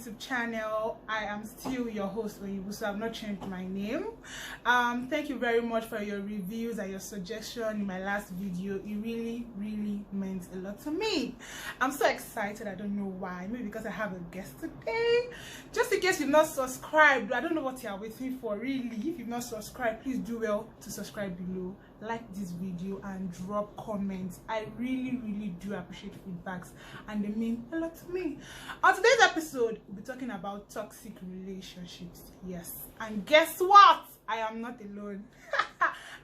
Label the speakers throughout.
Speaker 1: YouTube channel. I am still your host Oyibo, so I've not changed my name. Thank you very much for your reviews and your suggestion in my last video. It really meant a lot to me. I'm so excited. I don't know why. Maybe because I have a guest today. Just in case you've not subscribed, I don't know what you are waiting for really. If you've not subscribed, please do well to subscribe below, like this video and drop comments. I really do appreciate feedbacks and they mean a lot to me. On today's episode, we'll be talking about toxic relationships. Yes, and guess what? I am not alone.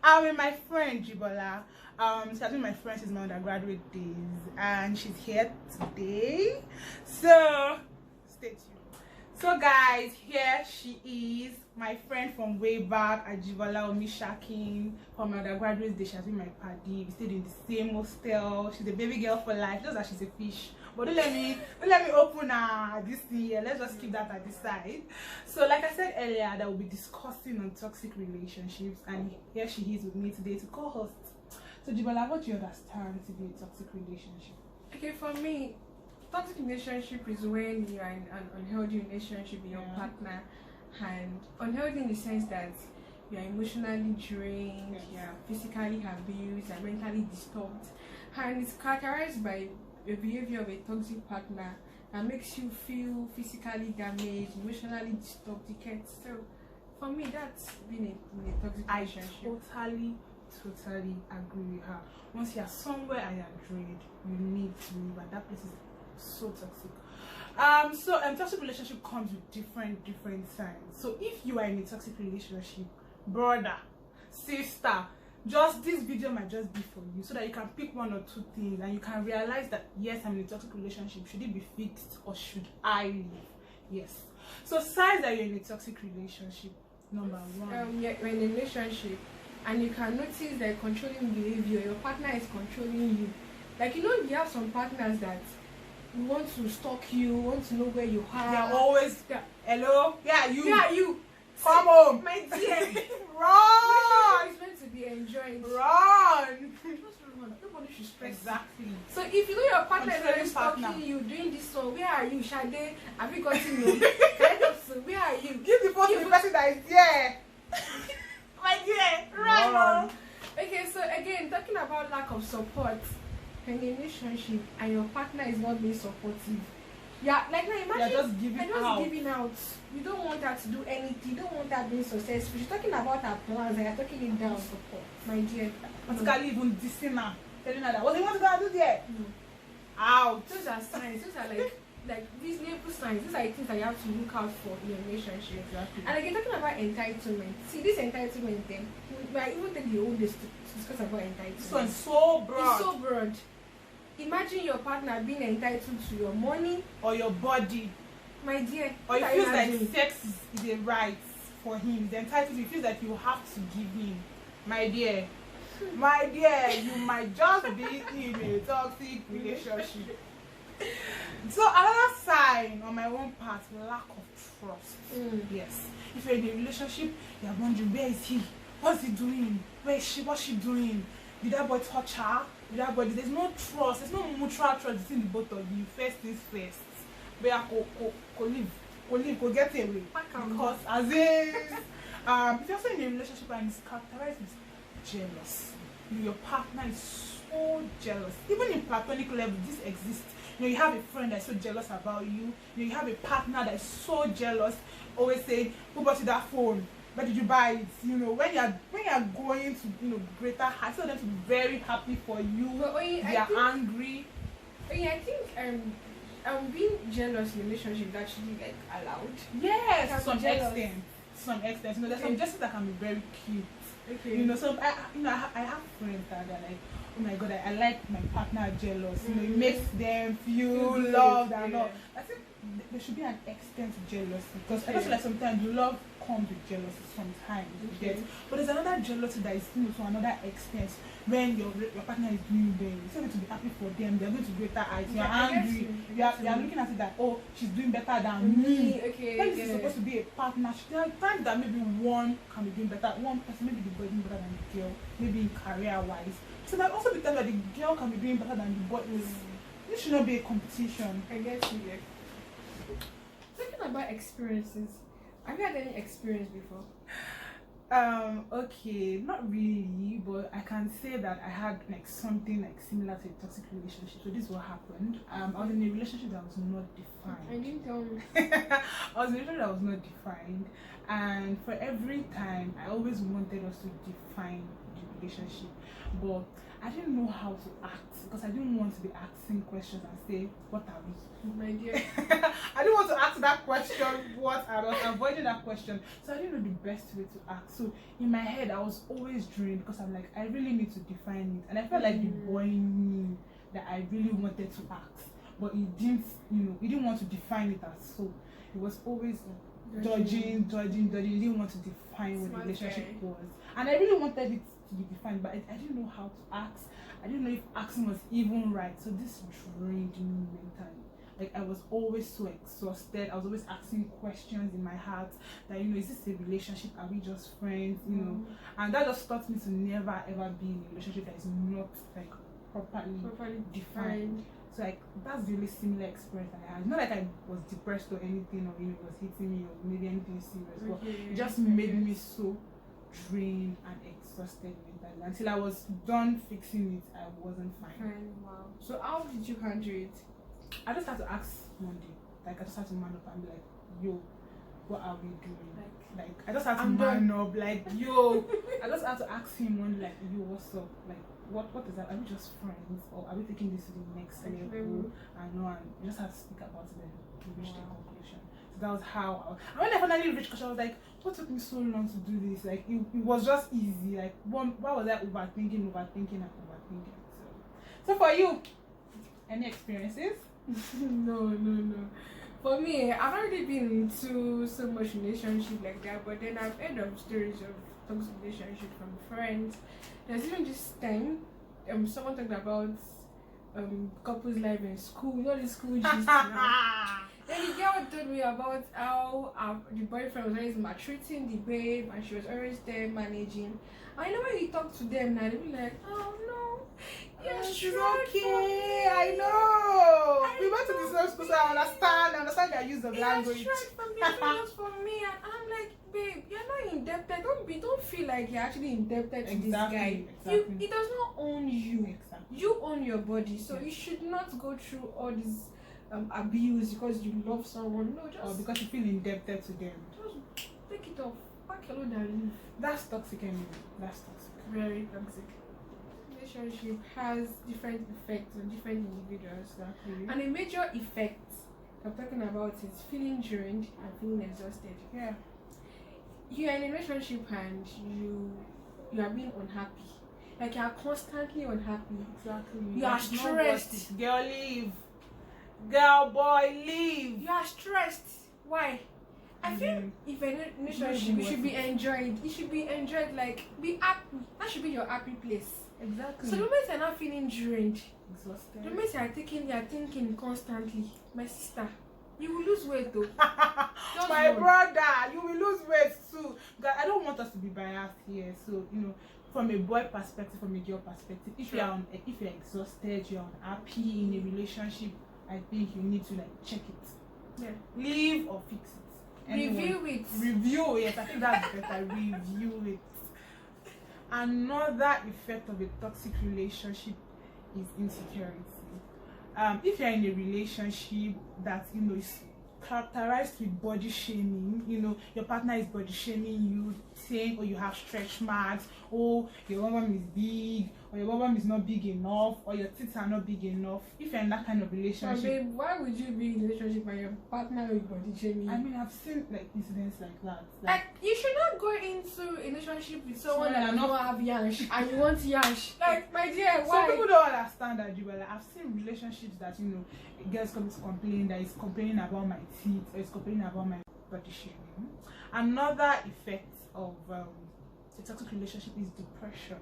Speaker 1: I'm with my friend Jibola. She has been my friend since my undergraduate days and she's here today, so stay tuned. So guys, here she is, my friend from way back, Ajibola Omishakin. From my undergraduate days, she has been my paddy. We stayed in the same hostel. She's a baby girl for life, just that she's a fish. But don't let me open this thing here. Let's just keep that at the side. So like I said earlier, that we'll be discussing on toxic relationships, and here she is with me today to co-host. So Jibola, what do you understand to be a toxic relationship?
Speaker 2: Okay, for me, toxic relationship is when you are in an unhealthy relationship with your partner, and unhealthy in the sense that you are emotionally drained, you are physically abused, and mentally disturbed, and it's characterized by the behavior of a toxic partner that makes you feel physically damaged, emotionally disturbed. So for me, that's being in a toxic relationship.
Speaker 1: I totally agree with her. Once you are somewhere and you are drained, you need to leave, and that place is so toxic. So toxic relationship comes with different signs. So if you are in a toxic relationship, brother, sister, just this video might just be for you, so that you can pick one or two things and you can realize that yes, I'm in a toxic relationship. Should it be fixed or should I leave? Yes. So signs that you're in a toxic relationship. Number one,
Speaker 2: you're in a relationship and you can notice that controlling behavior, your partner is controlling you. Like, you know, you have some partners that want to stalk you, want to know where you are.
Speaker 1: They're always hello, you come home,
Speaker 2: my dear.
Speaker 1: Run!
Speaker 2: It's meant to be enjoyed.
Speaker 1: Run!
Speaker 2: Just run. Nobody should stress.
Speaker 1: Exactly.
Speaker 2: So if you know your partner is always stalking you, doing this one, where are you, Shade? Have you gotten no? Where are you?
Speaker 1: Give the phone to the person that is there. My dear, run!
Speaker 2: Okay, so again, talking about lack of support in a relationship and your partner is not being supportive. Yeah, like now imagine
Speaker 1: you're just giving
Speaker 2: out. You don't want her to do anything. You don't want her being successful. She's talking about her plans and you're talking it down. Support, my dear.
Speaker 1: Particularly even dissing her, telling her that what do you want to go do there? Out.
Speaker 2: Those are signs. Those are like these neighbor signs. These are things that you have to look out for in a relationship.
Speaker 1: Exactly.
Speaker 2: And again, talking about entitlement. See, this entitlement thing, we might even take the oldest to discuss about entitlement.
Speaker 1: This one's so broad.
Speaker 2: It's so broad. Imagine your partner being entitled to your money
Speaker 1: or your body,
Speaker 2: my dear.
Speaker 1: or he feels like sex is a right for him. He's entitled. He feels like you have to give him, my dear. My dear, you might just be in a toxic relationship. So another sign on my own part, lack of trust. Yes, if you're in a relationship, you're wondering, where is he? What's he doing? Where is she? What's she doing? Did that boy touch her? Did that boy? There's no trust. There's no mutual trust between the both of you. First things first. Where go get away. Because as in, if you're also in a relationship and it's characterized with jealous, your partner is so jealous. Even in platonic level, this exists. You have a friend that's so jealous about you. You have a partner that's so jealous, always saying, who bought you that phone? Where did you buy it? You know, when you're going to greater heights, so them to be very happy for you. They are angry.
Speaker 2: I think being jealous in relationships is actually like allowed.
Speaker 1: Yes, to some extent. You know, there's some jealousy that can be very cute. Okay. You know, so I have friends that are like, oh my god, I like my partner jealous. You know, it makes them feel loved and all. I think there should be an extent to jealousy, because I just feel like sometimes you love comes with jealousy sometimes, but there's another jealousy that is to another extent. When your partner is doing well, you're going to be happy for them, they're going to greater heights, you're angry, you're looking at it that, oh, she's doing better than me. When this is supposed to be a partnership, there are times that maybe one can be doing better, one person maybe the boy doing better than the girl, maybe in career wise. So there also be times that the girl can be doing better than the boy. This should not be a competition.
Speaker 2: I get you. talking about experiences, have you had any experience before?
Speaker 1: Okay, not really, but I can say that I had like something like similar to a toxic relationship. So this is what happened. I was in a relationship that was not defined.
Speaker 2: I didn't tell me.
Speaker 1: I was in a relationship that was not defined, and for every time I always wanted us to define the relationship, but I didn't know how to act because I didn't want to be asking questions and say, what are we?
Speaker 2: My dear.
Speaker 1: I didn't want to ask that question, what are we? I was avoiding that question. So I didn't know the best way to act. So in my head, I was always drained because I'm like, I really need to define it. And I felt like the boy knew that I really wanted to act. But he didn't, he didn't want to define it as so. He was always judging. He didn't want to define what the relationship was. And I really wanted it to be defined, but I didn't know how to ask. I didn't know if asking was even right. So this drained me mentally. Like I was always so exhausted. I was always asking questions in my heart that, is this a relationship? Are we just friends? And that just taught me to never ever be in a relationship that is not like properly defined. So like that's the really similar experience I had. Not like I was depressed or anything, or it was hitting me or maybe anything serious, but it just made me so drained and exhausted mentally. Until I was done fixing it, I wasn't fine.
Speaker 2: Wow. So how did you handle it?
Speaker 1: I just had to ask one day. Like I just had to man up and be like, yo, what are we doing? Like I just had to man up, like, yo. I just had to ask him one like, yo, what's up? Like what is that? Are we just friends or are we taking this to the next level? And we just had to speak about it and reach the conclusion. So that was how and when I finally reached, because I was like, what took me so long to do this? Like it was just easy. Like why was I overthinking? So for you, any experiences?
Speaker 2: No. For me, I've already been into so much relationship like that, but then I've heard of stories of toxic relationship from friends. There's even this time, someone talked about couples life in school. The school gist now. Then the girl told me about how the boyfriend was always maltreating the babe, and she was always there managing. I know when you talk to them now, they'll be like, oh no,
Speaker 1: she's okay. I know. We went to the same school, so I understand their use of language.
Speaker 2: Just for me, and I'm like, babe, you're not indebted. Don't feel like you're actually indebted to this guy. Exactly. He does not own you. Exactly. You own your body, so you should not go through all this abuse because you love someone. No, just
Speaker 1: or because you feel indebted to them.
Speaker 2: Just take it off. Pack your load and leave.
Speaker 1: That's toxic anyway. That's toxic.
Speaker 2: Very toxic. Relationship has different effects on different individuals.
Speaker 1: Exactly.
Speaker 2: And a major effect I'm talking about is feeling drained and feeling exhausted.
Speaker 1: Yeah.
Speaker 2: You are in a relationship and you are being unhappy. Like you are constantly unhappy.
Speaker 1: Exactly.
Speaker 2: You are stressed.
Speaker 1: Girl, leave. Girl, boy, leave.
Speaker 2: You are stressed. Why? I feel if a relationship, it should be enjoyed. It should be enjoyed. Like be happy. That should be your happy place.
Speaker 1: Exactly.
Speaker 2: So the moment you're not feeling drained,
Speaker 1: exhausted,
Speaker 2: the moment you're thinking constantly, my sister, you will lose weight though.
Speaker 1: My brother, you will lose weight too. God, I don't want us to be biased here. So from a boy perspective, from a girl perspective, if you're exhausted, you're unhappy in a relationship, I think you need to like check it.
Speaker 2: Yeah.
Speaker 1: Leave or fix it. Review it. I think that's better. Review it. Another effect of a toxic relationship is insecurity. If you're in a relationship that is characterized with body shaming, your partner is body shaming you, saying, oh, you have stretch marks, oh, your bum is big, or your bum is not big enough, or your tits are not big enough. If you're in that kind of relationship,
Speaker 2: babe, why would you be in a relationship when your partner is body shaming?
Speaker 1: I mean, I've seen like incidents like that.
Speaker 2: Like you should not go into a relationship with someone that does not have yash and you want yash. Like, my dear, why?
Speaker 1: Some people don't understand that. Like, I've seen relationships that a girl's coming to complain that is complaining about my teeth or is complaining about my body shaming. Another effect of a toxic relationship is depression.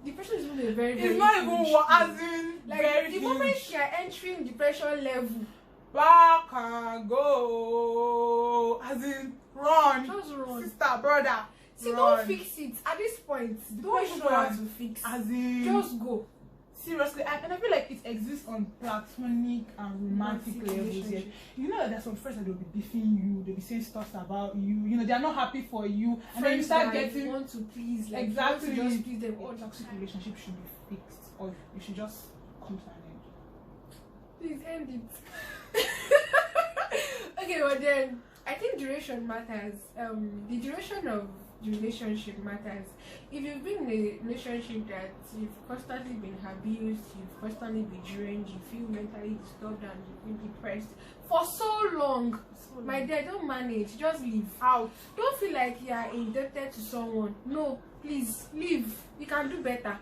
Speaker 2: Depression is really very, very.
Speaker 1: It's not even what, as in
Speaker 2: like
Speaker 1: very
Speaker 2: the moment you are entering depression level,
Speaker 1: back and go, as in run.
Speaker 2: Just run,
Speaker 1: sister, brother.
Speaker 2: See, run. Don't fix it at this point. Don't even know how to fix.
Speaker 1: As in,
Speaker 2: just go.
Speaker 1: Seriously, and I feel like it exists on platonic and romantic levels. Yeah. You know that there's some friends that they'll be beefing you, they'll be saying stuff about you. You know, they're not happy for you, and then you start getting
Speaker 2: want to please, like,
Speaker 1: exactly.
Speaker 2: You just please them.
Speaker 1: All toxic relationship should be fixed, or you should just come to an end.
Speaker 2: Please end it. Okay, well then, I think duration matters. The duration of the relationship matters. If you've been in a relationship that you've constantly been abused, you've constantly been drained, you feel mentally disturbed and you've been depressed for so long, my dear, don't manage, just leave.
Speaker 1: Out.
Speaker 2: Don't feel like you are indebted to someone. No, please leave. You can do better.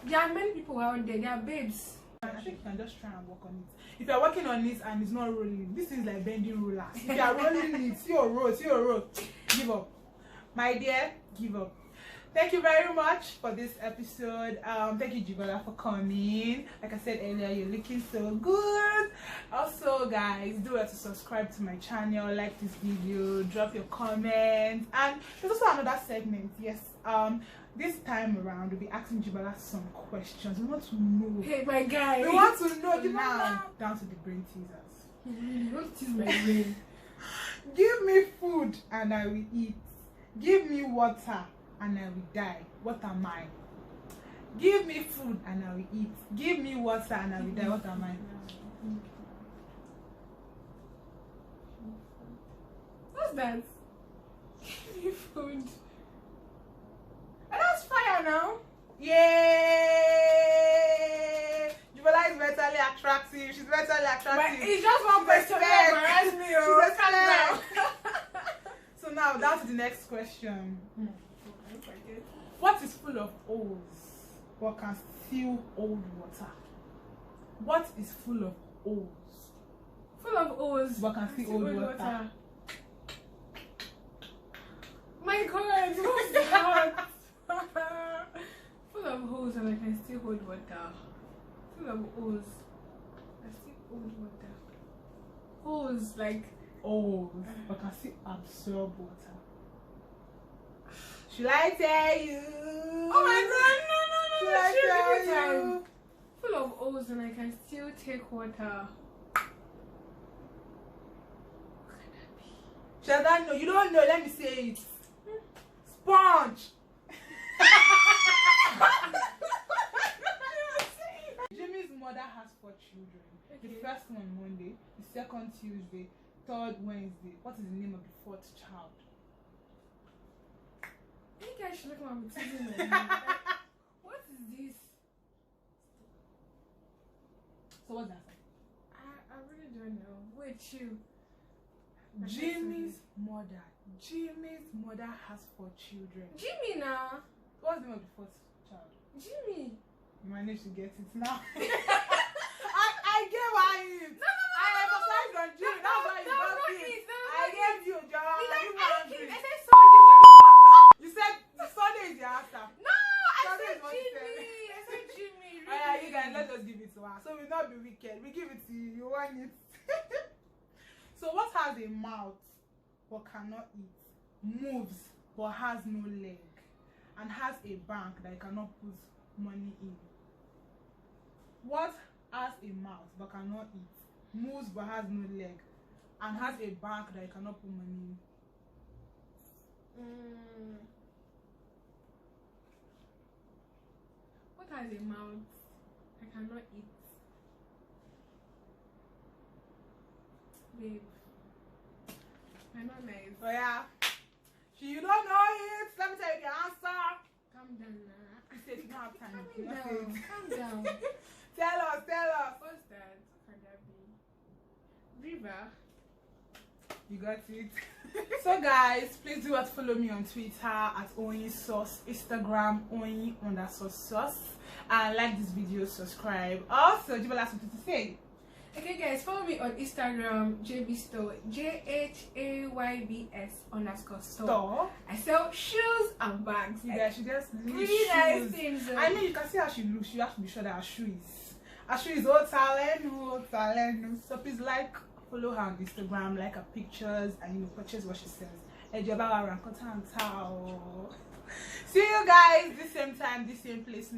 Speaker 2: There are many people out there, they are babes.
Speaker 1: I think you can just try and work on it. If you're working on it and it's not rolling, this is like bending rollers. If you're rolling it, see your roll, give up. My dear, give up. Thank you very much for this episode. Thank you, Jibola, for coming. Like I said earlier, you're looking so good. Also, guys, do well to subscribe to my channel, like this video, drop your comments, and there's also another segment. Yes, this time around we'll be asking Jibola some questions. We want to know.
Speaker 2: Hey, my guy.
Speaker 1: We want to know. Now down to the brain teasers.
Speaker 2: You want to tease my brain?
Speaker 1: Give me food and I will eat. Give me water and I will die. What am I? Give me food and I will eat. Give me water and I will die. What am I?
Speaker 2: What's that? Give me food. And that's fire now.
Speaker 1: Yay! Jibola is mentally attractive. She's mentally attractive.
Speaker 2: But it's just one question. Embarrass me.
Speaker 1: She's a So now down to the next question. What is full of holes but can still hold water? What is full of holes?
Speaker 2: Full of holes
Speaker 1: but can still hold water.
Speaker 2: My God, what's that? Full of holes and I can still hold water. Full of holes, I still hold water. Holes like
Speaker 1: holes but can still absorb water. Should I tell you?
Speaker 2: Oh my God, no.
Speaker 1: Should I tell you?
Speaker 2: Full of holes and I can still take water.
Speaker 1: Should I know? You don't know. Let me say it. Sponge. Jimmy's mother has 4 children. Okay. The first one Monday, the second Tuesday, third Wednesday. What is the name of the 4th child?
Speaker 2: You guys should look at my teasing. What is this?
Speaker 1: So what's that?
Speaker 2: I really don't know. Wait, you.
Speaker 1: Jimmy's mother has 4 children.
Speaker 2: Jimmy now.
Speaker 1: What's the name of the 4th child?
Speaker 2: Jimmy.
Speaker 1: You managed to get it now. I gave her it.
Speaker 2: No.
Speaker 1: I emphasized on Jimmy. That's why you got it. I gave you, John.
Speaker 2: I said Sunday. What the fuck?
Speaker 1: You said Sunday is your answer.
Speaker 2: No, I
Speaker 1: Sunday
Speaker 2: said
Speaker 1: is what you
Speaker 2: Jimmy. I said Jimmy. Really?
Speaker 1: Alright, you guys, let's just give it to her. So we'll not be wicked. We give it to you. You want it. So what has a mouth but cannot eat, moves but has no leg, and has a bank that you cannot put money in? What has a mouth but cannot eat, moves but has no leg, and has a bank that you cannot put money in?
Speaker 2: What has a mouth I cannot eat? Babe, I'm not nice.
Speaker 1: Oh yeah, you don't know it. Let me tell you the answer.
Speaker 2: Calm down now.
Speaker 1: You said you don't have time.
Speaker 2: Calm down.
Speaker 1: Tell us.
Speaker 2: What's that? What can that be? River.
Speaker 1: You got it. So guys, please do follow me on Twitter at OyinSauce, Instagram Oyin_sauce, and like this video, subscribe. Also, Jibola has something to say.
Speaker 2: Okay guys, follow me on Instagram, JBStore, JHAYBS_store. I sell shoes and bags.
Speaker 1: You guys should just
Speaker 2: really nice things.
Speaker 1: I mean, you can see how she looks. You have to be sure that her shoe is old talent. So please follow her on Instagram, like her pictures, and purchase what she sells. See you guys this same time, this same place.